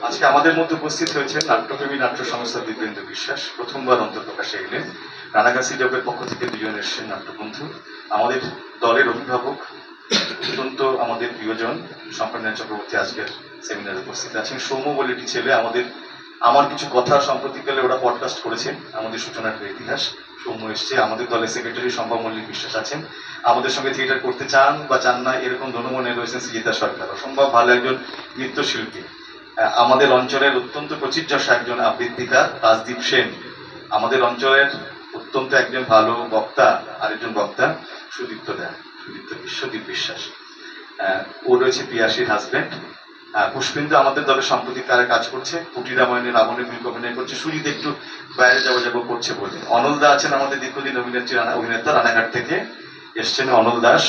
আজকে আমাদের মধ্যে উপস্থিত হয়েছেন নাট্যপ্রেমী নাট্য সংস্থা দিব্যেন্দু বিশ্বাস, প্রথমবার অন্তর্প্রকাশে এলেন। রানাগাছি জবের পক্ষ থেকে দুজন এসেছেন নাট্যবন্ধু, আমাদের দলের অভিভাবক, অত্যন্ত আমাদের প্রিয়জন শঙ্করনারায়ণ চক্রবর্তী আজকের সেমিনারে উপস্থিত আছেন। সৌম্য বলে একটি ছেলে, আমার কিছু কথা সাম্প্রতিককালে ওরা পডকাস্ট করেছেন, আমাদের সূচনার ইতিহাস। সৌম্য এসছে। আমাদের দলের সেক্রেটারি শম্পা মল্লিক বিশ্বাস আছেন। আমাদের সঙ্গে থিয়েটার করতে চান বা চান না এরকম জনমনে রয়েছেন সৃজিতা সরকার, অসম্ভব ভালো একজন নৃত্যশিল্পী। আমাদের অঞ্চলের অত্যন্ত প্রচিজ্যসা একজন আবৃত্তিকার রাজদীপ সেন, আমাদের অঞ্চলের অত্যন্ত একজন ভালো বক্তা, আরেকজন বক্তা সুদীপ বিশ্বাস। ও রয়েছে পিয়াসীর হাজবেন্ড। পুষ্পেন্দু আমাদের দলের সাম্প্রতিক কারে কাজ করছে, পুটি রামায়ণের রাবণের ভূমিকা অভিনয় করছে। সুজিত একটু বাইরে যাবো করছে বলে। অনলদা আছেন আমাদের দীর্ঘদিন অভিনেতা, রানাঘাট থেকে এসছেন অনল দাস।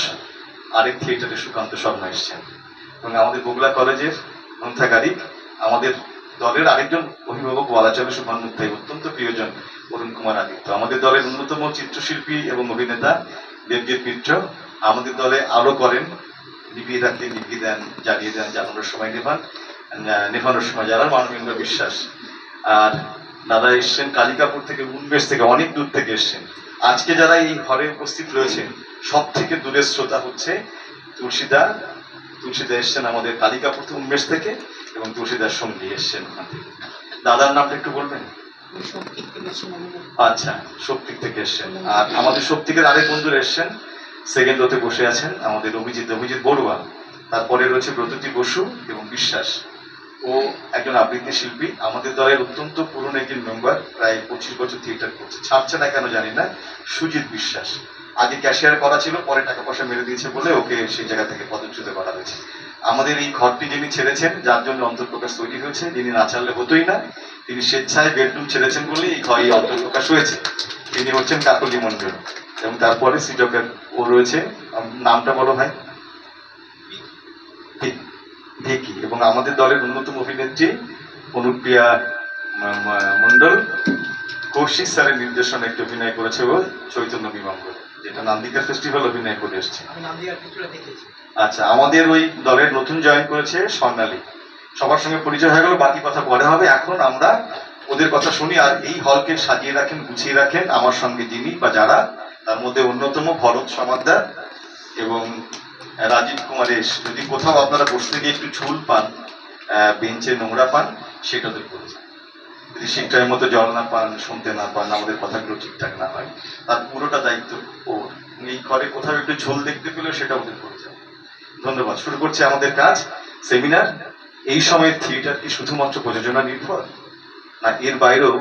আরেক থিয়েটারের সুকান্ত শর্মা এসছেন। এবং আমাদের বগুড়া কলেজের গ্রন্থাগারিক, আমাদের দলের আরেকজন অভিভাবক বলা চলে সুভান মুক্তাই, অত্যন্ত প্রিয়জন অরুণ কুমার আদিত্য। আমাদের দলের অন্যতম চিত্রশিল্পী এবং অভিনেতা দেবজিৎ মিত্র। আমাদের দলে আলো করেন, নিভিয়ে রাখলে নিভিয়ে দেন, জ্বালিয়ে দেন, জ্বালানোর সময় নেভানোর সময় যারা মানবেন্দ্র বিশ্বাস। আর দাদা এসছেন কালিকাপুর থেকে, উন্মেষ থেকে, অনেক দূর থেকে এসছেন। আজকে যারা এই ঘরে উপস্থিত রয়েছেন সব থেকে দূরের শ্রোতা হচ্ছে তুলসীদা এসছেন আমাদের কালিকাপুর থেকে, উন্মেষ থেকে, এবং তুলসীদার সঙ্গী এসছেন ওখান থেকে। দাদার নামটা একটু বলবেন? আচ্ছা, শক্তিক থেকে এসছেন। আর আমাদের শক্তিকের আরেক বন্ধুরা এসছেন, সেকেন্ড রোতে বসে আছেন আমাদের অভিজিৎ বড়ুয়া। তারপরে রয়েছে ব্রততী বসু এবং বিশ্বাস, ও একজন আবৃত্তি শিল্পী, আমাদের দলের অত্যন্ত পুরনো একজন মেম্বার, প্রায় 25 বছর থিয়েটার করছে, ছাড়ছে না কেন জানি না। সুজিত বিশ্বাস আগে ক্যাশিয়ার করা ছিল, পরে টাকা পয়সা মেরে দিয়েছে বলে ওকে সেই জায়গা থেকে পদচ্যুত করা হয়েছে। আমাদের এই ঘরটি যিনি ছেড়েছেন, যার জন্য অন্তর্প্রকাশ তৈরি হয়েছে, যিনি না ছাড়লে হতোই না, তিনি স্বেচ্ছায় বেডরুম ছেড়েছেন বলে এই ঘরে অন্তর্প্রকাশ হয়েছে। তিনি হচ্ছেন কাকলি মন্ডল। এবং তারপরে সৃজকের ও রয়েছে, নামটা বলো ভাই? ভিকি। এবং আমাদের দলের অন্যতম অভিনেত্রী অনুপ্রিয়া মন্ডল, কৌশিক স্যারের নির্দেশনা একটি অভিনয় করেছে ও চৈতন্য বিমঙ্গল, যেটা নান্দিকা ফেস্টিভ্যাল অভিনয় করে এসছে। আচ্ছা, আমাদের ওই দলের নতুন জয়েন করেছে স্বর্ণালী। সবার সঙ্গে পরিচয় হয়ে গেল, বাকি কথা পরে হবে। এখন আমরা ওদের কথা শুনি। আর এই হলকে সাজিয়ে রাখেন, গুছিয়ে রাখেন আমার সঙ্গে যিনি বা যারা, তার মধ্যে অন্যতম ভরত সমাদ্দার এবং রাজীব কুমারেশ। যদি কোথাও আপনারা বসতে গিয়ে একটু ঝুল পান, বেঞ্চে নোংরা পান, সেটা ওদের করেছে। যদি ঠিক টাইম মতো জল না পান, শুনতে না পান, আমাদের কথাগুলো ঠিকঠাক না হয়, তার পুরোটা দায়িত্ব ওর। এই ঘরে কোথাও একটু ঝোল দেখতে পেলে সেটা ওদের করেছে। ধন্যবাদ। শুরু করছে আমাদের কাজ, সেমিনার। এই সময়ের থিয়েটার কি শুধুমাত্র প্রযোজনা নির্ভর, না এর বাইরেও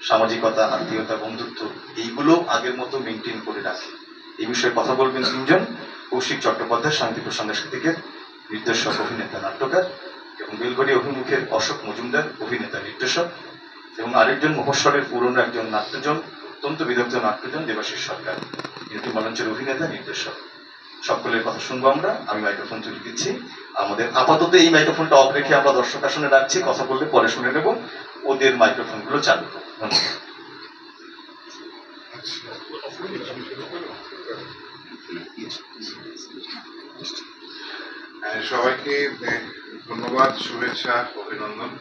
সামাজিকতা, আত্মীয়তা, বন্ধুত্ব এইগুলো আগের মতো মেনটেন করে রাখে? এই বিষয়ে কথা বলবেন তিনজন। কৌশিক চট্টোপাধ্যায়, শান্তিপুর সাংস্কৃতিকের নির্দেশক, অভিনেতা, নাট্যকার, এবং বেলঘড়ি অভিমুখের অশোক মজুমদার, অভিনেতা, নির্দেশক, এবং আরেকজন মফস্বরের পুরনো একজন নাট্যজন, অত্যন্ত বিদগ্ধ নাট্যজন, দেবাশিস সরকার, ইউটি মঞ্চের অভিনেতা, নির্দেশক। সকলের কথা শুনবো আমরা। আমি মাইক্রোফোন তুলে দিচ্ছি। আমাদের আপাতত এই মাইক্রোফোনটা অফ রেখে আমরা দর্শক আসনে রাখছি, কথা বললে পরে শুনে নেব। ওদের মাইক্রোফোন গুলো চালু। ধন্যবাদ। সবাইকে ধন্যবাদ, শুভেচ্ছা, অভিনন্দন।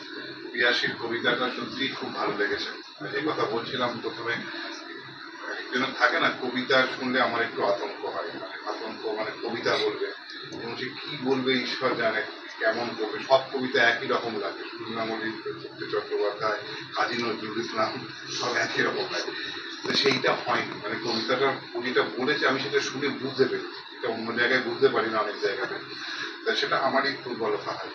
পিয়াসীর কবিতাটা সত্যি খুব ভালো লেগেছে। এই কথা বলছিলাম প্রথমে, একজনের থাকে না, কবিতা শুনলে আমার একটু আতঙ্ক হয়, মানে কবিতা বলবে এবং সে কি বলবে ঈশ্বর জানে, কেমন করবে। সব কবিতা একই রকম লাগে, সুরনামলী, চট্টোপাধ্যায়, কাজী নজরুল ইসলাম, সব একই রকম লাগে। তো সেইটা হয়নি, মানে কবিতাটা যেটা বলেছে আমি সেটা শুনে বুঝতে পেরেছি, এটা অন্য জায়গায় বুঝতে পারি না অনেক জায়গাতে। তা সেটা আমারই দুর্বলতা হয়।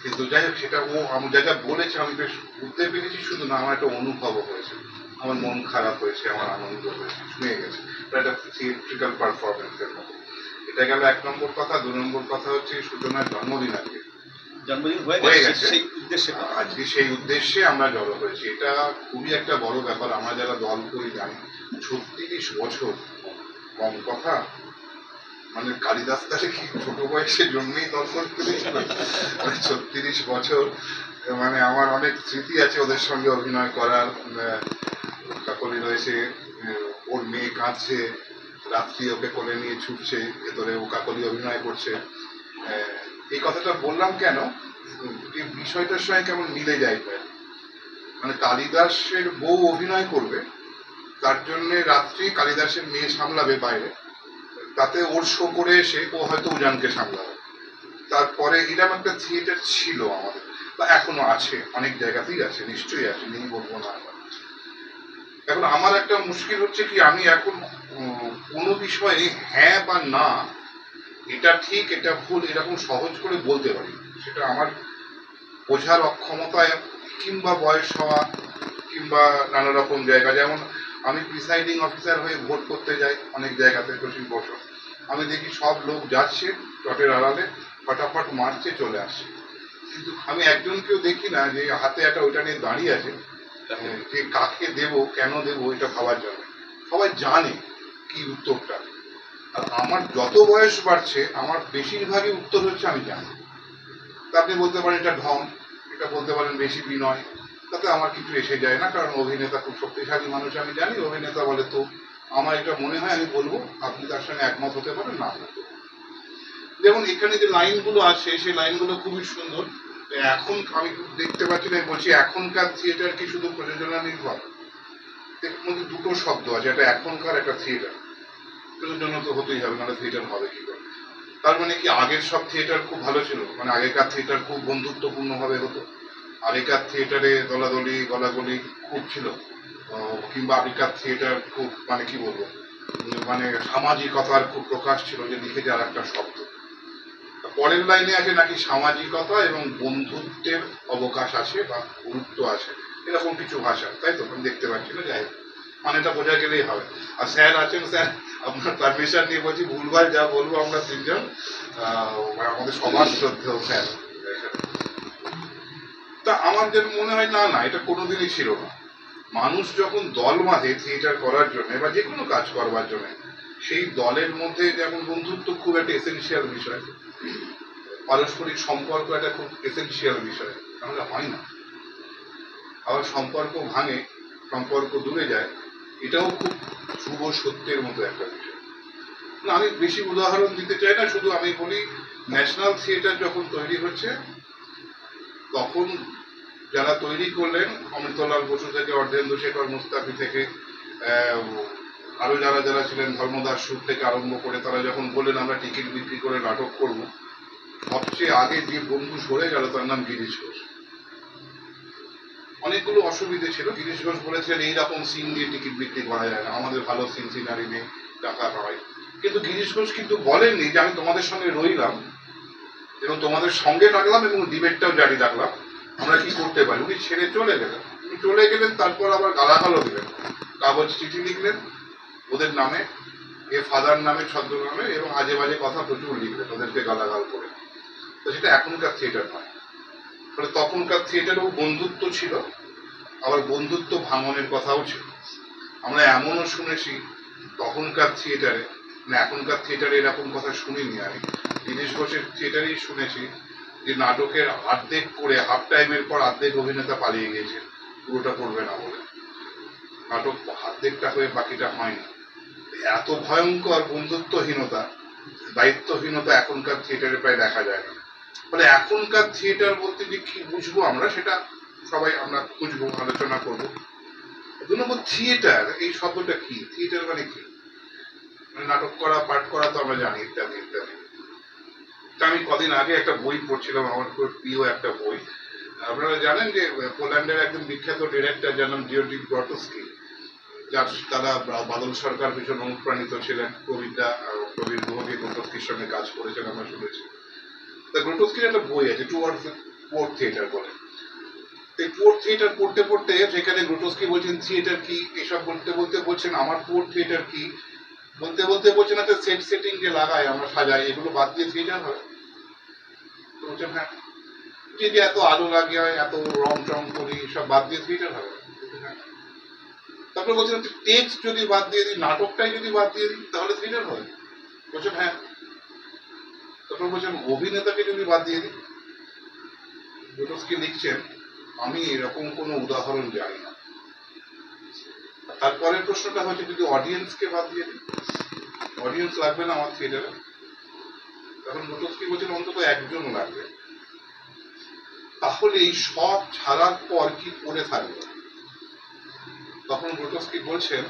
কিন্তু যাই হোক, সেটা ও আমি যা যা বলেছে আমি বেশ বুঝতে পেরেছি, শুধু না আমার একটা অনুভবও হয়েছে, আমার মন খারাপ হয়েছে, আমার আনন্দ হয়েছে, শুনে গেছে। একটা থিয়েট্রিক্যাল পারফরমেন্সের মতো। এটা গেল 1 নম্বর কথা। 2 নম্বর কথা হচ্ছে সূচনার জন্মদিন আজকে হয়ে গেছে, আজকে সেই উদ্দেশ্যে আমরা জড়ো হয়েছি। এটা খুবই একটা বড় ব্যাপার। আমরা যারা দল করি জানি 36 বছর কম কথা, মানে কালিদাস তারে কি ছোট বয়সে জন্মেই দল করতে দিয়েছিল? 36 বছর, মানে আমার অনেক স্মৃতি আছে ওদের সঙ্গে অভিনয় করার। কাকলি রয়েছে, ওর মেয়ে কাঁদছে, রাত্রি ওকে কোলে নিয়ে ছুটছে, ভেতরে ও কাকলি অভিনয় করছে। এই কথাটা বললাম কেন, যে বিষয়টার সঙ্গে কেমন মিলে যায় প্রায়। মানে কালিদাসের বউ অভিনয় করবে, তার জন্য রাত্রি কালিদাসের মেয়ে সামলাবে বাইরে, তাতে ওর শো করে এসে ও হয়তো উজানকে সামলাবে। তারপরে এরকম একটা থিয়েটার ছিল আমাদের, বা এখনো আছে, অনেক জায়গাতেই আছে, নিশ্চয়ই আছে, নেই বলবো না। এখন আমার একটা মুশকিল হচ্ছে কি, আমি এখন কোনো বিষয়ে হ্যাঁ বা না, এটা ঠিক এটা ভুল এরকম সহজ করে বলতে পারি। সেটা আমার বোঝার অক্ষমতায় কিংবা বয়স হওয়া কিংবা নানা রকম জায়গা। যেমন আমি প্রিসাইডিং অফিসার হয়ে ভোট করতে যাই অনেক জায়গাতে, 25 বছর আমি দেখি সব লোক যাচ্ছে চটের আড়ালে, ফটাফট মারছে চলে আসছে, কিন্তু আমি একজনকেও দেখি না যে হাতে একটা ওইটা নিয়ে দাঁড়িয়ে আছে যে কাকে দেব কেন দেব এটা ভাবার জন্য। সবাই জানে কি উত্তরটা। আর আমার যত বয়স বাড়ছে আমার বেশিরভাগই উত্তর হচ্ছে আমি জানি। তা আপনি বলতে পারেন এটা ঢং, এটা বলতে পারেন বেশি বিনয়, তাতে আমার কিছু এসে যায় না, কারণ অভিনেতা খুব শক্তিশালী মানুষ আমি জানি। অভিনেতা বলে তো আমার এটা মনে হয় আমি বলবো, আপনি তার সঙ্গে একমত হতে পারেন না হতে পারেন। যেমন এখানে যে লাইনগুলো আছে সেই লাইনগুলো খুবই সুন্দর। এখন আমি দেখতে পাচ্ছি না, বলছি এখনকার থিয়েটার কি শুধু প্রযোজনা নির্ভর? এর মধ্যে দুটো শব্দ আছে, একটা এখনকার একটা থিয়েটার। প্রযোজনা তো হতেই হবে, নাহলে থিয়েটার হবে কি করে? তার মানে কি আগের সব থিয়েটার খুব ভালো ছিল, মানে আগেকার থিয়েটার খুব বন্ধুত্বপূর্ণ ভাবে হতো, আগেকার থিয়েটারে দলাদলি গলাগলি খুব ছিল, কিংবা আগেকার থিয়েটার খুব মানে কি বলবো, মানে সামাজিকতার খুব প্রকাশ ছিল, যে লিখে যার একটা শব্দ। পরের লাইনে আছে নাকি সামাজিকতা এবং বন্ধুত্বের অবকাশ আছে বা গুরুত্ব আছে, এরকম কিছু ভাষা, তাই তো আমি দেখতে পাচ্ছি না। যাই হোক, মানেটা বোঝা গেলেই হবে। আর স্যার আছেন, স্যার আপনার পারমিশন নিয়ে বলছি, ভুলভাল যা বলবো আমরা তিনজন, আমাদের সবার শ্রদ্ধেয় স্যার। তা আমাদের মনে হয় না না এটা কোনোদিনই ছিল না। মানুষ যখন দল বাঁধে থিয়েটার করার জন্য বা যে কোনো কাজ করবার জন্য, সেই দলের মধ্যে যেমন বন্ধুত্ব খুব একটা এসেনশিয়াল বিষয়, পারস্পরিক সম্পর্ক একটা খুব এসেনশিয়াল বিষয়, তাহলে হয় না। আবার সম্পর্ক ভাঙে, সম্পর্ক দূরে যায়, এটাও খুব ধ্রুব সত্যের মতো একটা বিষয়। না আমি বেশি উদাহরণ দিতে চাই না, শুধু আমি বলি ন্যাশনাল থিয়েটার যখন তৈরি হচ্ছে তখন যারা তৈরি করলেন, অমৃতলাল বসু থেকে অর্ধেন্দু শেখর মুস্তাফি থেকে আরো যারা যারা ছিলেন, ধর্মদাস সুর থেকে আরম্ভ করে, তারা যখন বললেন আমরা টিকিট বিক্রি করে নাটক করব, সবচেয়ে আগে যে বন্ধু সরে গেল তার নাম গিরিশ ঘোষ। অনেকগুলো অসুবিধে ছিল। গিরিশ ঘোষ বলেছিলেন এইরকম সিন দিয়ে টিকিট বিক্রি করা যায় না, আমাদের ভালো সিন সিনারি নেই, টাকা হয়। কিন্তু গিরিশ ঘোষ কিন্তু বলেননি যে আমি তোমাদের সঙ্গে রইলাম এবং তোমাদের সঙ্গে থাকলাম এবং ডিবেটটাও জারি রাখলাম, আমরা কি করতে পারি। উনি ছেড়ে চলে গেলেন। উনি চলে গেলেন, তারপর আবার গালাগালও দিলেন, কাগজ চিঠি লিখলেন ওদের নামে, এ ফাদার নামে ছদ্মনামে, এবং আজে বাজে কথা প্রচুর লিখলেন ওদেরকে গালাগাল করে। তো সেটা এখনকার থিয়েটার নয়। ফলে তখনকার থিয়েটারেও বন্ধুত্ব ছিল, আবার বন্ধুত্ব ভাঙনের কথাও ছিল। আমরা এমনও শুনেছি তখনকার থিয়েটারে, না এখনকার থিয়েটারে এরকম কথা শুনিনি আমি, গিরিশ ঘোষের থিয়েটারেই শুনেছি যে নাটকের অর্ধেক করে হাফ টাইমের পর অর্ধেক অভিনেতা পালিয়ে গিয়েছে পুরোটা করবে না বলে, নাটক অর্ধেকটা হয়ে বাকিটা হয়নি। এত ভয়ঙ্কর বন্ধুত্বহীনতা, দায়িত্বহীনতা এখনকার থিয়েটারে প্রায় দেখা যায় না। ফলে এখনকার থিয়েটার বলতে যে কি বুঝবো আমরা, সেটা সবাই আমরা বুঝবো, আলোচনা করবো। 2 নম্বর থিয়েটার, এই শব্দটা কি? থিয়েটার মানে কি? মানে নাটক করা, পাঠ করা তো আমরা জানি, ইত্যাদি ইত্যাদি। আমি কদিন আগে একটা বই পড়ছিলাম, আমার খুব প্রিয় একটা বই। আপনারা জানেন যে পোল্যান্ডের একজন বিখ্যাত ডিরেক্টর যার নাম জিওর্জি গ্রোটোস্কি, যার দ্বারা বাদল সরকার ভীষণ অনুপ্রাণিত ছিলেন, কবিতা কবির গুহকে গ্রোটোস্কির সঙ্গে কাজ করেছেন আমরা শুনেছি। তা গ্রোটোস্কির একটা বই আছে টুয়ার্ডস পোর থিয়েটার বলে। এই পোর থিয়েটার পড়তে পড়তে সেখানে গ্রোটোস্কি বলছেন থিয়েটার কি, এসব বলতে বলতে বলছেন আমার পোর থিয়েটার কি, বলতে বলতে বলছেন একটা সেট সেটিং যে লাগায় আমরা সাজাই, এগুলো বাদ দিয়ে থিয়েটার হয়? বলছেন হ্যাঁ। যে এত আলো লাগে হয়, এত রং টং করি, সব বাদ দিয়ে থিয়েটার হবে? তারপরে বলছেন টেক্সট যদি বাদ দিয়ে দিই, নাটকটাই যদি বাদ দিয়ে দিই তাহলে থিয়েটার হবে? বলছেন হ্যাঁ। তারপর বলছেন অভিনেতাকে যদি বাদ দিয়ে দিই। গ্রোটোস্কি লিখছেন আমি এরকম কোনো উদাহরণ জানি না। তারপরের প্রশ্নটা হচ্ছে যদি অডিয়েন্সকে বাদ দিয়ে দিই, অডিয়েন্স লাগবে না আমার থিয়েটারে? তখন গ্রোটোস্কি বলছেন অন্তত একজন লাগবে। তাহলে এই সব ছাড়ার পর কি পড়ে থাকলো? তখন গ্রোটোস্কি বলছেন,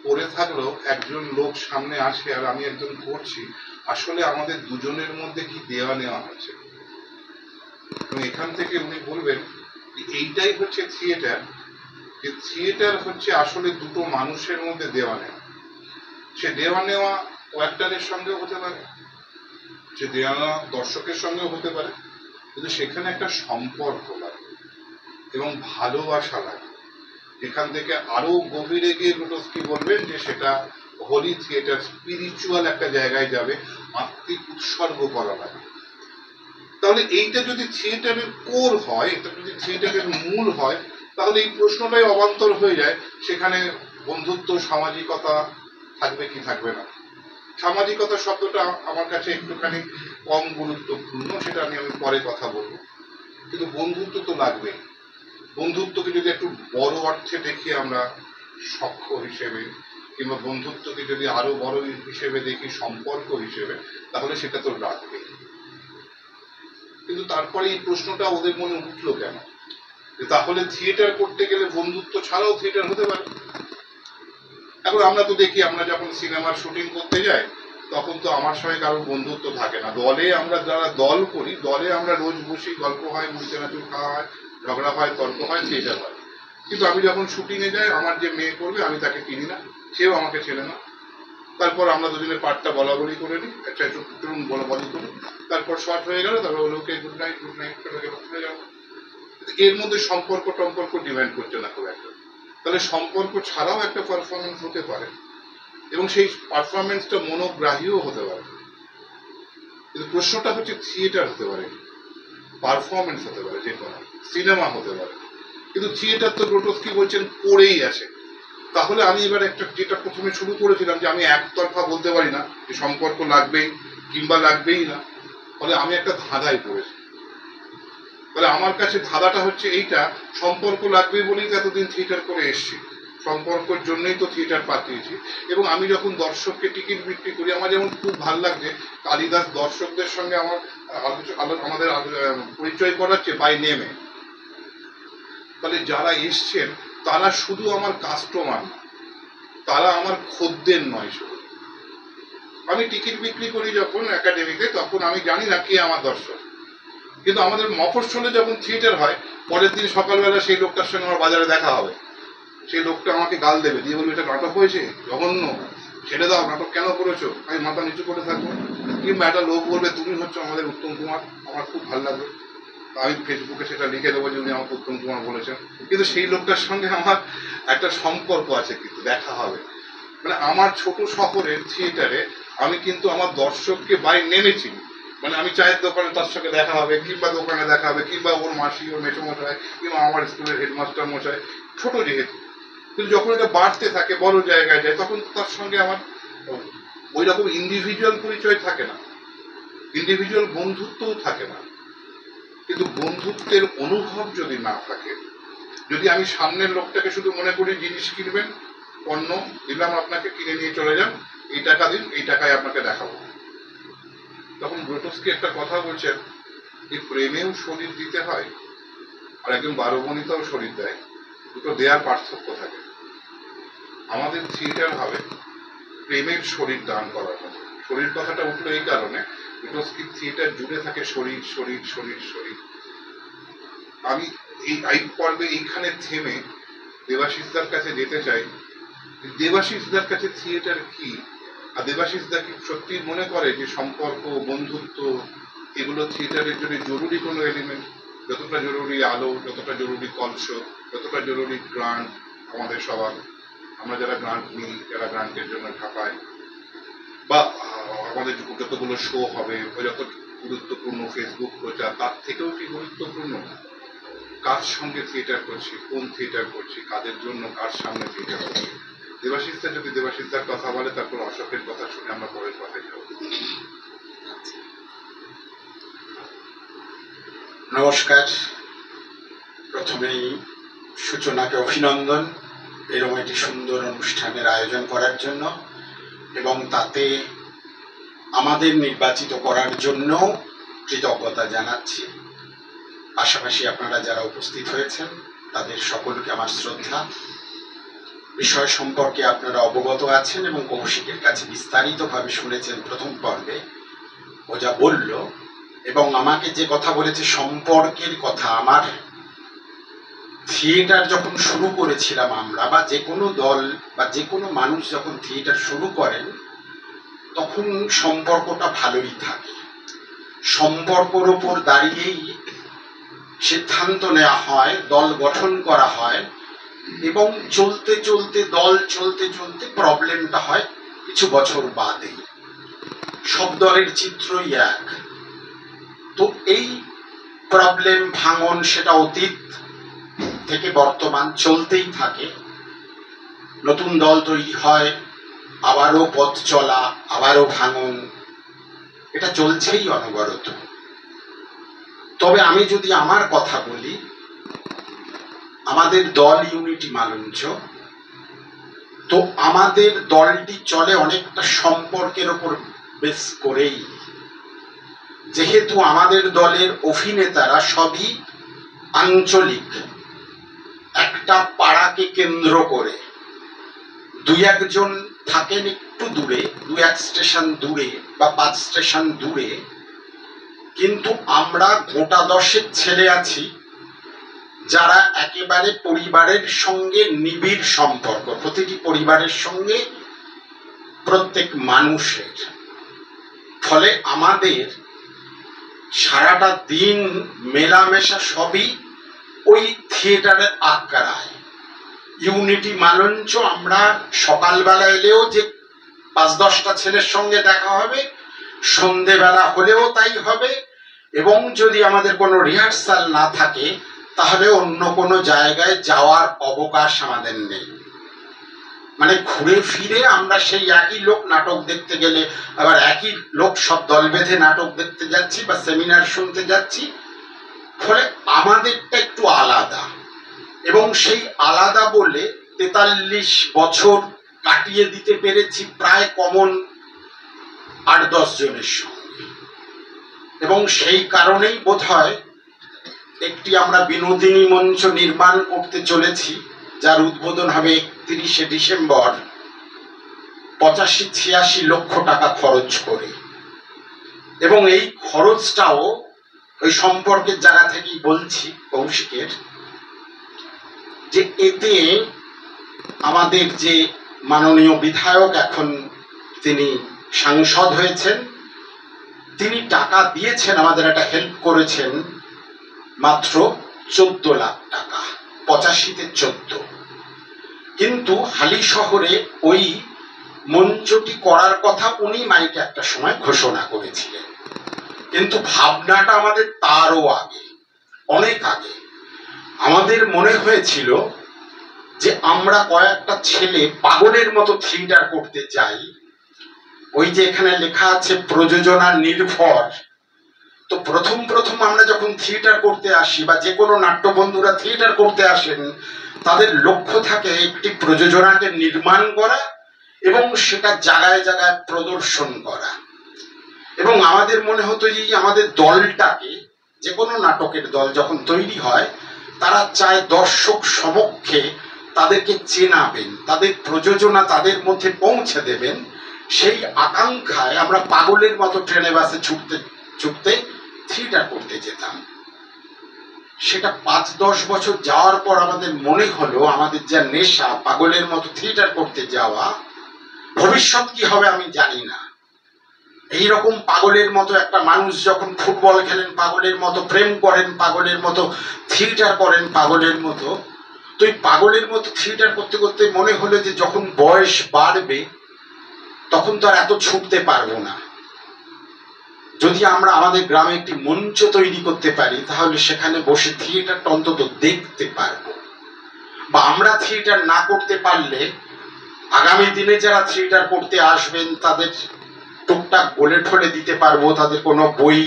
পড়ে থাকলো একজন লোক সামনে আসে আর আমি একজন করছি, আসলে আমাদের দুজনের মধ্যে কি দেওয়া নেওয়া হচ্ছে। এবং এখান থেকে উনি বলবেন এইটাই হচ্ছে থিয়েটার। যে থিয়েটার হচ্ছে আসলে দুটো মানুষের মধ্যে দেওয়া নেওয়া। সে দেওয়া নেওয়া অ্যাক্টরের সঙ্গেও হতে পারে, সে দেওয়া নেওয়া দর্শকের সঙ্গেও হতে পারে, কিন্তু সেখানে একটা সম্পর্ক লাগে এবং ভালোবাসা লাগে, যেখান থেকে আরো গভীরে গিয়ে গ্রোটোস্কি বলবেন যে সেটা হোলি থিয়েটার, স্পিরিচুয়াল একটা জায়গায় যাবে, আত্মিক উৎসর্গ করা লাগে। তাহলে এইটা যদি থিয়েটারের কোর হয়, এটা যদি থিয়েটারের মূল হয়, তাহলে এই প্রশ্নটাই অবান্তর হয়ে যায়, সেখানে বন্ধুত্ব সামাজিকতা থাকবে কি থাকবে না। সামাজিকতা শব্দটা আমার কাছে একটুখানি কম গুরুত্বপূর্ণ, সেটা আমি পরে কথা বলবো, কিন্তু বন্ধুত্ব তো লাগবে। বন্ধুত্বকে যদি একটু বড় অর্থে দেখি আমরা সখ্য হিসেবে, কিংবা বন্ধুত্বকে যদি আরো বড় হিসেবে দেখি সম্পর্ক হিসেবে, তাহলে সেটা তো রাখবে। কিন্তু তারপরে এই প্রশ্নটা ওদের মনে উঠলো কেন, তাহলে থিয়েটার করতে গেলে বন্ধুত্ব ছাড়াও থিয়েটার হতে পারে। এখন আমরা তো দেখি, আমরা যখন সিনেমার শুটিং করতে যাই তখন তো আমার সঙ্গে কারোর বন্ধুত্ব থাকে না। দলে আমরা যারা দল করি, দলে আমরা রোজ বসি, গল্প হয়, মুড়ি চানাচুর খাওয়া হয়, ঝগড়া হয়, তর্ক হয়, থিয়েটার হয়। কিন্তু আমি যখন শুটিংয়ে যাই, আমার যে মেয়ে করবে আমি তাকে চিনি না, সেও আমাকে চেনে না। তারপর আমরা দুজনের পার্টটা বলা বলি করে নিই, একটা চুন বলা বলি করি, তারপর শর্ট হয়ে গেল, তারপর ওকে গুড নাইট চলে গেল। এর মধ্যে সম্পর্ক টম্পর্ক ডিমান্ড করছে না খুব একটা। তাহলে সম্পর্ক ছাড়াও একটা পারফরমেন্স হতে পারে, এবং সেই পারফরমেন্সটা মনোগ্রাহীও হতে পারে। কিন্তু প্রশ্নটা হচ্ছে থিয়েটার হতে পারে, পারফরমেন্স হতে পারে, যে কোনো সিনেমা হতে পারে, কিন্তু থিয়েটার তো গ্রোটোস্কি বলছেন পড়েই আছে। তাহলে আমি এবার একটা, যেটা প্রথমে শুরু করেছিলাম যে আমি একতরফা বলতে পারি না যে সম্পর্ক লাগবেই কিংবা লাগবেই না, ফলে আমি একটা ধাঁধায় পড়েছি। তাহলে আমার কাছে ধাঁধাটা হচ্ছে এইটা, সম্পর্ক লাগবে বলেই তো এতদিন থিয়েটার করে এসছি, সম্পর্কের জন্যই তো থিয়েটার পাঠিয়েছি। এবং আমি যখন দর্শককে টিকিট বিক্রি করি, আমার যেমন খুব ভালো লাগছে কালিদাস দর্শকদের সঙ্গে আমাদের পরিচয় করাচ্ছে বাই নেমে। তাহলে যারা এসছেন তারা শুধু আমার কাস্টমার না, তারা আমার খদ্দের নয় শুধু। আমি টিকিট বিক্রি করি যখন একাডেমিতে, তখন আমি জানি না কে আমার দর্শক, কিন্তু আমাদের মফস্বলে যখন থিয়েটার হয়, পরের দিন সকালবেলা সেই লোকটার সঙ্গে আমার বাজারে দেখা হবে। সেই লোকটা আমাকে গাল দেবে, দিয়ে বলবে এটা নাটক হয়েছে, জঘন্য, ছেড়ে দাও, নাটক কেন করেছো, আমি মাথা নিচু করে থাকবো। কিংবা একটা লোক বলবে তুমি হচ্ছে আমাদের উত্তম কুমার, আমার খুব ভালো লাগবে, আমি ফেসবুকে সেটা লিখে দেবো যে উনি আমাকে উত্তম কুমার বলেছেন, কিন্তু সেই লোকটার সঙ্গে আমার একটা সম্পর্ক আছে, কিন্তু দেখা হবে। মানে আমার ছোট শহরের থিয়েটারে আমি কিন্তু আমার দর্শককে বাই নেমেছি, মানে আমি চায়ের দোকানে তার সঙ্গে দেখা হবে, কিংবা দোকানে দেখা হবে, কিংবা ওর মাসি, ওর মেচো মশাই, কিংবা আমার স্কুলের হেডমাস্টার মশাই, ছোট যেহেতু। কিন্তু যখন এটা বাড়তে থাকে, বড় জায়গায় যায়, তখন তার সঙ্গে আমার ওই রকম ইন্ডিভিজুয়াল পরিচয় থাকে না, ইন্ডিভিজুয়াল বন্ধুত্বও থাকে না। কিন্তু বন্ধুত্বের অনুভব যদি না থাকে, যদি আমি সামনের লোকটাকে শুধু মনে করি জিনিস কিনবেন, পণ্য দিলাম আপনাকে, কিনে নিয়ে চলে যান, এই টাকা দিন, এই টাকায় আপনাকে দেখাবো, তখন গ্রোটোস্কি একটা কথা বলছেন যে প্রেমেও শরীর দিতে হয়, আর একজন বারবণিতাও শরীর দেয়, দুটো দেয়ার পার্থক্য থাকে। আমাদের থিয়েটার হবে প্রেমের শরীর দান করার মতো। শরীর কথাটা উঠলো এই কারণে, গ্রোটোস্কির থিয়েটার জুড়ে থাকে শরীর শরীর শরীর শরীর। আমি এই পর্বে এইখানে থেমে দেবাশিসদার কাছে যেতে চাই। দেবাশিসদার কাছে থিয়েটার কি, আর দেবাশিসদা কি সত্যি মনে করে যে সম্পর্ক, বন্ধুত্ব এগুলো থিয়েটারের জন্য জরুরি কোনো এলিমেন্ট? যতটা জরুরি আলো, যতটা জরুরি কলস, যতটা জরুরি গ্রান্ট আমাদের সবার, আমরা যারা গ্রান্ট নিই, যারা গ্রান্টের জন্য ঢাকায়, বা আমাদের যতগুলো শো হবে, যত গুরুত্বপূর্ণ ফেসবুক প্রচার, তার থেকেও কি গুরুত্বপূর্ণ কার সঙ্গে থিয়েটার করছি, কোন থিয়েটার করছি, কাদের জন্য, কার সামনে থিয়েটার করছি? দেবাশিসদা যদি দেবাশিসদার কথা বলে, তারপর অশোকের কথা শুনে আমরা পরের কথায় যাব। নমস্কার। প্রথমেই সূচনাকে অভিনন্দন এরকম একটি সুন্দর অনুষ্ঠানের আয়োজন করার জন্য, এবং তাতে আমাদের নির্বাচিত করার জন্য কৃতজ্ঞতা জানাচ্ছি। পাশাপাশি আপনারা যারা উপস্থিত হয়েছেন তাদের সকলকে আমার শ্রদ্ধা। বিষয় সম্পর্কে আপনারা অবগত আছেন এবং কৌশিকের কাছে বিস্তারিতভাবে শুনেছেন প্রথম পর্বে ও যা বলল, এবং আমাকে যে কথা বলেছে সম্পর্কের কথা। আমার থিয়েটার যখন শুরু করেছিলাম আমরা, বা যে কোনো দল বা যে কোনো মানুষ যখন থিয়েটার শুরু করেন তখন সম্পর্কটা ভালোই থাকে। সম্পর্কের ওপর দাঁড়িয়েই সিদ্ধান্ত নেওয়া হয়, দল গঠন করা হয়, এবং চলতে চলতে দল চলতে চলতে প্রবলেমটা হয় কিছু বছর বাদে। সব দলের চিত্রই এক। তো এই প্রবলেম ভাঙন সেটা অতীত থেকে বর্তমান চলতেই থাকে। নতুন দল তৈরি হয়, আবারও পথ চলা, আবারও ভাঙন, এটা চলছেই অনবরত। তবে আমি যদি আমার কথা বলি, আমাদের দল ইউনিটি মালঞ্চ, তো আমাদের দলটি চলে অনেকটা সম্পর্কের ওপর বেস করেই। যেহেতু আমাদের দলের অভিনেতারা সবই আঞ্চলিক, একটা পাড়াকে কেন্দ্র করে, দুই একজন থাকেন একটু দূরে, 2-1 স্টেশন দূরে বা 5 স্টেশন দূরে, কিন্তু আমরা গোটা 10 ছেলে আছি যারা একেবারে পরিবারের সঙ্গে নিবিড় সম্পর্ক, প্রতিটি পরিবারের সঙ্গে প্রত্যেক মানুষের। ফলে আমাদের সারাটা দিন মেলামেশা সবই ওই থিয়েটারের আকারায়। ইউনিটি মালঞ্চ আমরা সকালবেলা এলেও যে 5-10টা ছেলের সঙ্গে দেখা হবে, সন্ধেবেলা হলেও তাই হবে, এবং যদি আমাদের কোনো রিহার্সাল না থাকে তাহলে অন্য কোনো জায়গায় যাওয়ার অবকাশ আমাদের নেই। মানে ঘুরে ফিরে আমরা সেই একই লোক নাটক দেখতে গেলে আবার একই লোক সব দল বেঁধে নাটক দেখতে যাচ্ছি বা সেমিনার শুনতে যাচ্ছি। ফলে আমাদেরটা একটু আলাদা, এবং সেই আলাদা বলে 43 বছর কাটিয়ে দিতে পেরেছি প্রায় কমন 8-10 জনের সঙ্গে। এবং সেই কারণেই বোধহয় একটি আমরা বিনোদিনী মঞ্চ নির্মাণ করতে চলেছি, যার উদ্বোধন হবে 31শে ডিসেম্বর, 85-86 লক্ষ টাকা খরচ করে। এবং এই খরচটাও ওই সম্পর্কের জায়গা থেকেই বলছি কৌশিকের, যে এতে আমাদের যে মাননীয় বিধায়ক, এখন তিনি সাংসদ হয়েছেন, তিনি টাকা দিয়েছেন, আমাদের একটা হেল্প করেছেন মাত্র 14 লাখ টাকা, 85-তে 14। কিন্তু হালি শহরে ওই মঞ্চটি করার কথা উনি মাইকে একটা সময় ঘোষণা করেছিলেন, কিন্তু ভাবনাটা আমাদের তারও আগে, অনেক আগে। আমাদের মনে হয়েছিল যে আমরা কয়েকটা ছেলে পাগলের মতো থিয়েটার করতে চাই। ওই যে এখানে লেখা আছে প্রযোজনা নির্ভর, তো প্রথম আমরা যখন থিয়েটার করতে আসি বা যে কোনো নাট্য বন্ধুরা থিয়েটার করতে আসেন, তাদের লক্ষ্য থাকে একটি প্রযোজনাকে নির্মাণ করা এবং সেটা জায়গায় জায়গায় প্রদর্শন করা। এবং আমাদের মনে হতো যে আমাদের দলটাকে, যে কোনো নাটকের দল যখন তৈরি হয়, তারা চায় দর্শক সমক্ষে তাদেরকে চেনাবেন, তাদের প্রযোজনা তাদের মধ্যে পৌঁছে দেবেন। সেই আকাঙ্ক্ষায় আমরা পাগলের মতো ট্রেনে বাসে ছুটতে ছুটতে থিয়েটার করতে যেতাম। সেটা 5-10 বছর যাওয়ার পর আমাদের মনে হলো আমাদের যা নেশা, পাগলের মতো থিয়েটার করতে যাওয়া, ভবিষ্যৎ কি হবে আমি জানি না। এইরকম পাগলের মতো একটা মানুষ যখন ফুটবল খেলেন পাগলের মতো, প্রেম করেন পাগলের মতো, থিয়েটার করেন পাগলের মতো, তো এই পাগলের মতো থিয়েটার করতে করতে মনে হলো যে যখন বয়স বাড়বে তখন তো আর এত ছুটতে পারবো না। যদি আমরা আমাদের গ্রামে একটি মঞ্চ তৈরি করতে পারি তাহলে সেখানে বসে থিয়েটারটা অন্তত দেখতে পারবো। বা আমরা থিয়েটার না করতে পারলে আগামী দিনে যারা থিয়েটার করতে আসবেন তাদের টুকটাক বলে ঠলে দিতে পারবো, তাদের কোনো বই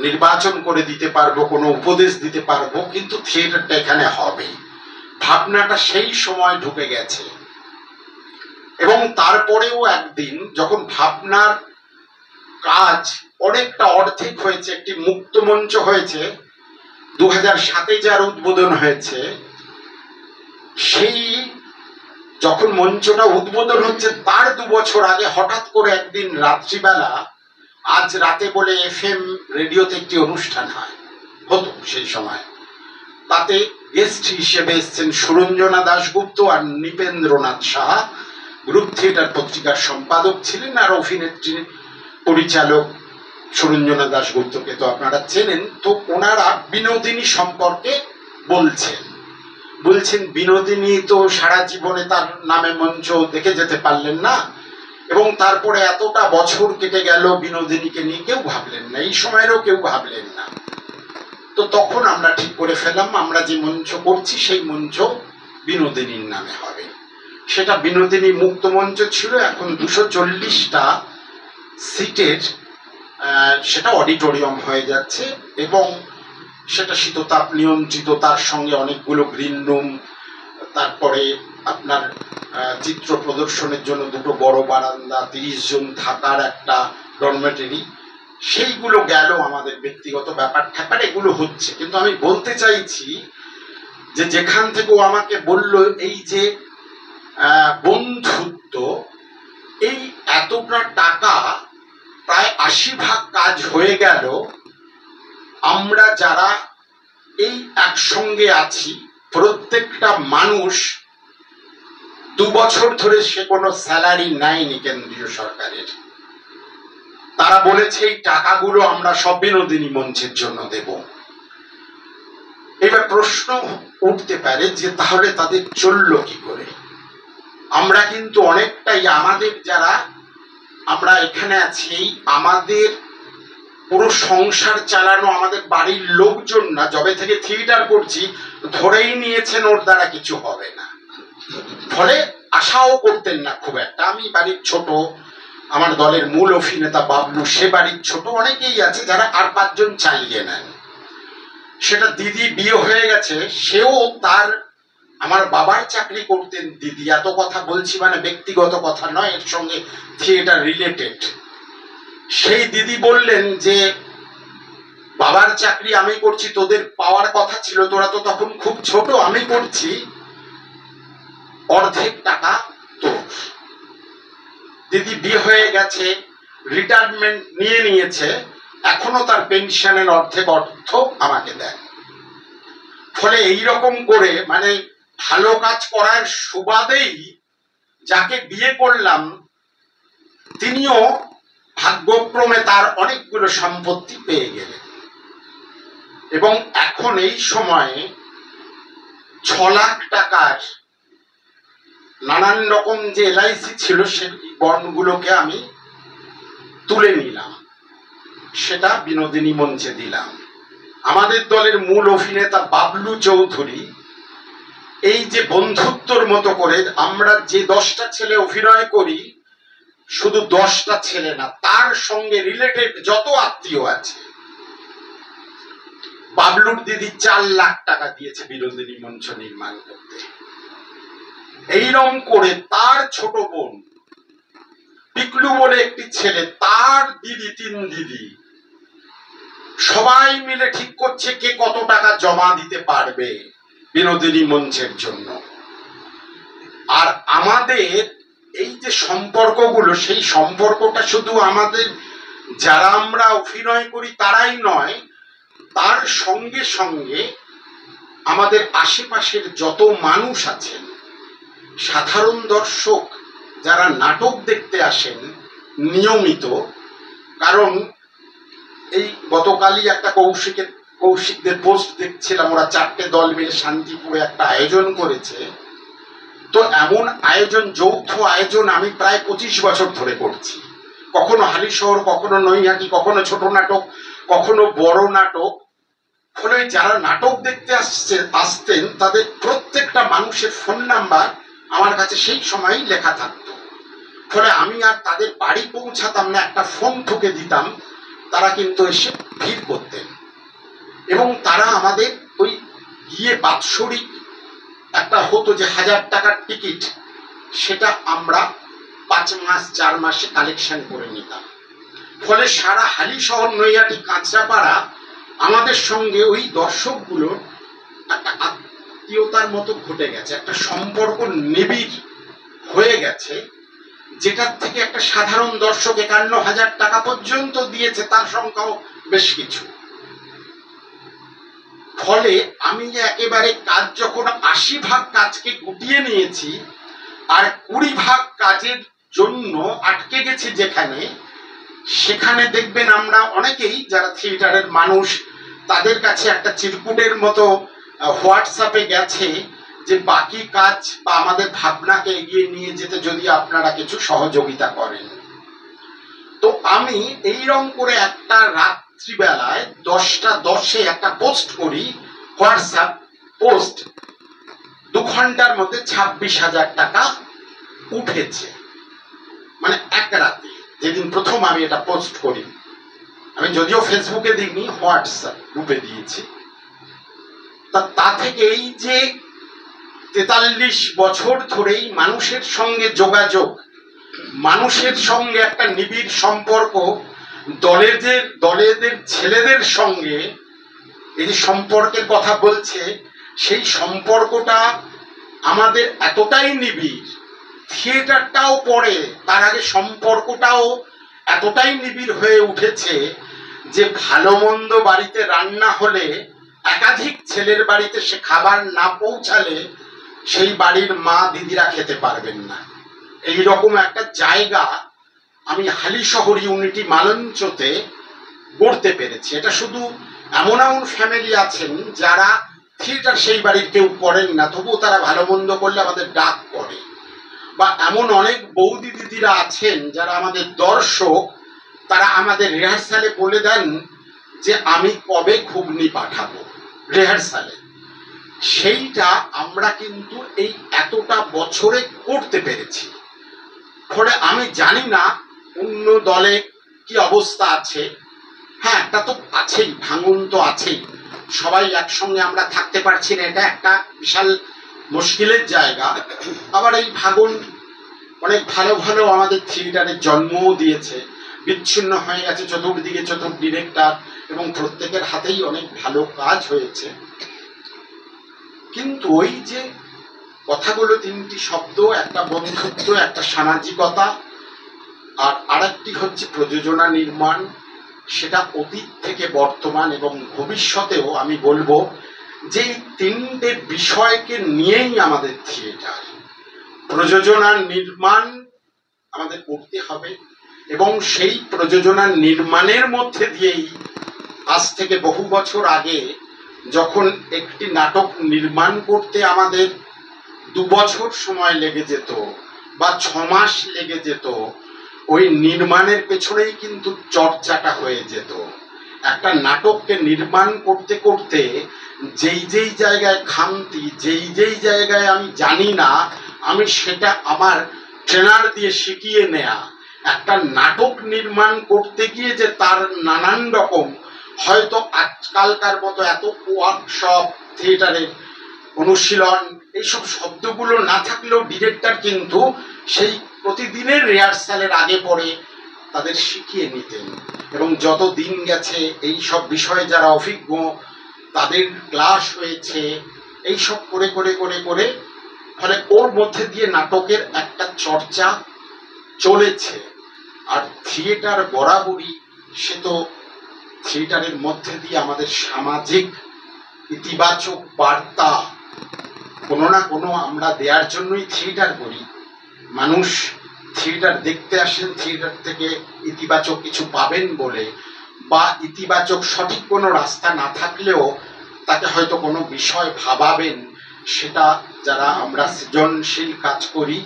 নির্বাচন করে দিতে পারবো, কোনো উপদেশ দিতে পারবো, কিন্তু থিয়েটারটা এখানে হবে। ভাবনাটা সেই সময় ঢুকে গেছে। এবং তারপরেও একদিন যখন ভাবনার কাজ অনেকটা অর্ধেক হয়েছে, একটি মুক্ত মঞ্চ হয়েছে, 2007-এ যার উদ্বোধন হয়েছে, সেই যখন মঞ্চটা উদ্বোধন হচ্ছে তার 2 বছর আগে হঠাৎ করে একদিন রাত্রিবেলা আজ রাতে বলে FM রেডিওতে একটি অনুষ্ঠান হতো সেই সময়। তাতে গেস্ট হিসেবে এসেছেন সুরঞ্জনা দাশগুপ্ত আর নৃপেন্দ্রনাথ সাহা, গ্রুপ থিয়েটার পত্রিকার সম্পাদক ছিলেন, আর অভিনেত্রী পরিচালক সুরঞ্জনা দাশগুপ্তকে তো আপনারা চেনেন। তো ওনারা বিনোদিনী সম্পর্কে বলছেন বিনোদিনী তো সারা জীবনে তার নামে মঞ্চ দেখে যেতে পারলেন না, এবং তারপরে এতটা বছর কেটে গেল বিনোদিনীকে নিয়ে কেউ ভাবলেন না, এই সময়েরও কেউ ভাবলেন না। তো তখন আমরা ঠিক করে ফেললাম আমরা যে মঞ্চ করছি সেই মঞ্চ বিনোদিনীর নামে হবে। সেটা বিনোদিনী মুক্ত মঞ্চ ছিল, এখন 240টা সিটের সেটা অডিটোরিয়াম হয়ে যাচ্ছে, এবং সেটা শীততাপ নিয়ন্ত্রিত, তার সঙ্গে অনেকগুলো গ্রিন রুম, তারপরে আপনার চিত্র প্রদর্শনের জন্য 2টো বড় বারান্দা, 30 জন থাকার একটা ডরমেটরি, সেইগুলো গেল আমাদের ব্যক্তিগত ব্যাপার ঠ্যাপার, এগুলো হচ্ছে। কিন্তু আমি বলতে চাইছি যে যেখান থেকে ও আমাকে বলল এই যে বন্ধুত্ব, এই এতটা টাকা প্রায় 80 ভাগ কাজ হয়ে গেল। আমরা যারা এই একসঙ্গে আছি প্রত্যেকটা মানুষ 2 বছর ধরে সে কোনো স্যালারি নেয়নি কেন্দ্রীয় সরকারের। তারা বলেছে এই টাকাগুলো আমরা সব বিনোদিনী মঞ্চের জন্য দেব। এবার প্রশ্ন উঠতে পারে যে তাহলে তাদের চললো কি করে? আমরা কিন্তু অনেকটাই আমাদের যারা আমরা এখানে আছি, আমাদের পুরো সংসার চালানো আমাদের বাড়ির লোকজন না, যবে থেকে থিয়েটার করছি ধরেই নিয়েছেন ওর দ্বারা কিছু হবে না, ফলে আশাও করতেন না খুব একটা। আমি বাড়ির ছোট, আমার দলের মূল অভিনেতা বাবলু সে বাড়ির ছোট, অনেকেই আছে যারা আর 5 জন চালিয়ে নেন। সেটা দিদি বিয়ে হয়ে গেছে, সেও তার আমার বাবার চাকরি করতেন দিদি, এত কথা বলছি মানে ব্যক্তিগত কথা নয়, এর সঙ্গে থিয়েটার রিলেটেড। সেই দিদি বললেন যে বাবার চাকরি আমি করছি, তোদের পাওয়ার কথা ছিল, তোরা তো তখন খুব ছোট, আমি করছি, অর্ধেক টাকা তোর। দিদি বিয়ে হয়ে গেছে, রিটায়ারমেন্ট নিয়েছে, এখনো তার পেনশনের অর্ধেক অর্থ আমাকে দেয়। ফলে এইরকম করে মানে ভালো কাজ করার সুবাদেই যাকে বিয়ে করলাম তিনিও ভাগ্যক্রমে তার অনেকগুলো সম্পত্তি পেয়ে গেলেন, এবং এখন এই সময়ে 6 লাখ টাকার নানান রকম যে LIC ছিল সেই বন্ডগুলোকে আমি তুলে নিলাম, সেটা বিনোদিনী মঞ্চে দিলাম। আমাদের দলের মূল অভিনেতা বাবলু চৌধুরী এই যে বন্ধুত্বর মতো করে আমরা যে 10টা ছেলে অভিনয় করি, শুধু 10টা ছেলে না, তার সঙ্গে রিলেটেড যত আত্মীয় আছে, বাবলুর দিদি 4 লাখ টাকা দিয়েছে বিনোদিনী মঞ্চ নির্মাণ করতে। এইরকম করে তার ছোট বোন পিকলু বলে একটি ছেলে, তার দিদি, 3 দিদি, সবাই মিলে ঠিক করছে কে কত টাকা জমা দিতে পারবে বিনোদিনী মঞ্চের জন্য। আর আমাদের এই যে সম্পর্কগুলো, সেই সম্পর্কটা শুধু আমাদের যারা আমরা অভিনয় করি তারাই নয়, তার সঙ্গে সঙ্গে আমাদের আশেপাশের যত মানুষ আছেন, সাধারণ দর্শক যারা নাটক দেখতে আসেন নিয়মিত। কারণ এই গতকালই একটা কৌশিকদের পোস্ট দেখছিলাম, ওরা 4টে দল মিলে শান্তিপুরে একটা আয়োজন করেছে। তো এমন আয়োজন, যৌথ আয়োজন আমি প্রায় 25 বছর ধরে করছি, কখনো হালিশহর, কখনো নৈহাটি, কখনো ছোট নাটক, কখনো বড় নাটক। ফলে যারা নাটক দেখতে আসতেন তাদের প্রত্যেকটা মানুষের ফোন নাম্বার আমার কাছে সেই সময়ই লেখা থাকতো। ফলে আমি আর তাদের বাড়ি পৌঁছাতাম না, একটা ফোন ঠুকে দিতাম, তারা কিন্তু এসে ভিড় করতেন। এবং তারা আমাদের ওই গিয়ে বাৎসরিক একটা হতো যে 1000 টাকার টিকিট, সেটা আমরা 5 মাস 4 মাসে কালেকশন করে নিতাম। ফলে সারা হালিশহর, নৈহাটি, কাঁচরাপাড়া আমাদের সঙ্গে ওই দর্শকগুলোর একটা আত্মীয়তার মতো ঘটে গেছে, একটা সম্পর্ক নিবিড় হয়ে গেছে, যেটার থেকে একটা সাধারণ দর্শক 51,000 টাকা পর্যন্ত দিয়েছে, তার সংখ্যাও বেশ কিছু। ফলে আমি যে একেবারে কাজ যখন 80 ভাগ কাজকে গুটিয়ে নিয়েছি আর 20 ভাগ কাজের জন্য আটকে গেছি যেখানে, সেখানে দেখবেন আমরা অনেকেই যারা থিয়েটারের মানুষ, তাদের কাছে একটা চিরকুটের মতো হোয়াটসঅ্যাপে গেছে যে বাকি কাজ বা আমাদের ভাবনাকে এগিয়ে নিয়ে যেতে যদি আপনারা কিছু সহযোগিতা করেন। তো আমি এইরকম করে একটা রাত্রিবেলায় 10টা 10-এ একটা পোস্ট করি, হোয়াটসঅ্যাপ পোস্ট, 2 ঘন্টার মধ্যে 26,000 টাকা উঠেছে। মানে এক রাতে, যেদিন প্রথম আমি এটা পোস্ট করি, আমি যদিও ফেসবুকে দিইনি, হোয়াটসঅ্যাপ গ্রুপে দিয়েছি। তা থেকে এই যে 43 বছর ধরেই মানুষের সঙ্গে যোগাযোগ, মানুষের সঙ্গে একটা নিবিড় সম্পর্ক, দলেদের ছেলেদের সঙ্গে এই যে সম্পর্কের কথা বলছে, সেই সম্পর্কটা আমাদের এতটাই নিবিড়, থিয়েটারটাও পড়ে, তার আগে সম্পর্কটাও এতটাই নিবিড় হয়ে উঠেছে যে ভালো মন্দ বাড়িতে রান্না হলে একাধিক ছেলের বাড়িতে সে খাবার না পৌঁছালে সেই বাড়ির মা দিদিরা খেতে পারবেন না। এইরকম একটা জায়গা আমি হালিশহর ইউনিটি মালঞ্চতে গড়তে পেরেছি। এটা শুধু এমন এমন ফ্যামিলি আছেন যারা থিয়েটার সেই বাড়ির কেউ করেন না, তবুও তারা ভালো মন্দ করলে আমাদের ডাক করে। বা এমন অনেক বৌদি দিদিরা আছেন যারা আমাদের দর্শক, তারা আমাদের রিহার্সালে বলে দেন যে আমি কবে ঘুগনি পাঠাবো রিহার্সালে। সেইটা আমরা কিন্তু এই এতটা বছরে করতে পেরেছি। ফলে আমি জানি না অন্য দলে কি অবস্থা আছে। হ্যাঁ, একটা তো আছেই, ভাঙন তো আছেই, সবাই একসঙ্গে আমরা থাকতে পারছি না, এটা একটা বিশাল মুশকিলের জায়গা। আবার এই ভাঙন অনেক ভালো ভালো আমাদের থিয়েটারের জন্মও দিয়েছে, বিচ্ছিন্ন হয়ে গেছে চতুর্দিকে ডিরেক্টর, এবং প্রত্যেকের হাতেই অনেক ভালো কাজ হয়েছে। কিন্তু ওই যে কথাগুলো, 3টি শব্দ, একটা বন্ধুত্ব, একটা সামাজিকতা, আর আরেকটি হচ্ছে প্রযোজনা নির্মাণ, সেটা অতীত থেকে বর্তমান এবং ভবিষ্যতেও আমি বলবো যে 3টে বিষয়কে নিয়েই আমাদের থিয়েটার। প্রযোজনা নির্মাণ আমাদের করতে হবে, এবং সেই প্রযোজনা নির্মাণের মধ্যে দিয়েই আজ থেকে বহু বছর আগে যখন একটি নাটক নির্মাণ করতে আমাদের 2 বছর সময় লেগে যেত বা 6 মাস লেগে যেত, ওই নির্মাণের পেছনেই কিন্তু চর্চাটা হয়ে যেত। একটা নাটককে নির্মাণ করতে করতে যেই জায়গায় খামতি, যেই জায়গায় আমি জানি না, আমি সেটা আমার ট্রেনার দিয়ে শিখিয়ে নেয়া। একটা নাটক নির্মাণ করতে গিয়ে যে তার নানান রকম, হয়তো আজকালকার মতো এত ওয়ার্কশপ, থিয়েটারের অনুশীলন, এইসব শব্দগুলো না থাকলেও ডিরেক্টর কিন্তু সেই প্রতিদিনের রিহার্সালের আগে পরে তাদের শিখিয়ে নিতেন। এবং যত দিন গেছে এই সব বিষয়ে যারা অভিজ্ঞ, তাদের ক্লাস হয়েছে, এইসব করে করে করে করে ফলে ওর মধ্যে দিয়ে নাটকের একটা চর্চা চলেছে। আর থিয়েটার বরাবরই, সে তো থিয়েটারের মধ্যে দিয়ে আমাদের সামাজিক ইতিবাচক বার্তা কোনো না কোনো আমরা দেওয়ার জন্যই থিয়েটার করি। মানুষ থিয়েটার দেখতে আসেন থিয়েটার থেকে ইতিবাচক কিছু পাবেন বলে, বা ইতিবাচক সঠিক কোনো রাস্তা না থাকলেও তাকে হয়তো কোনো বিষয় ভাবাবেন। সেটা যারা আমরা সৃজনশীল কাজ করি,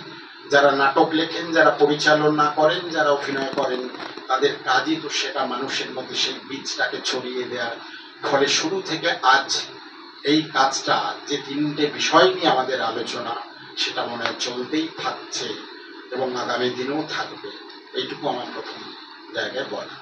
যারা নাটক লেখেন, যারা পরিচালনা করেন, যারা অভিনয় করেন, তাদের কাজই তো সেটা মানুষের মধ্যে সেই বীজটাকে ছড়িয়ে দেওয়ার। ফলে শুরু থেকে আজ এই কাজটা, যে 3টে বিষয় নিয়ে আমাদের আলোচনা, সেটা মনে হয় চলতেই থাকছে এবং আগামী দিনেও থাকবে। এইটুকু আমার প্রথম জায়গায় বলা।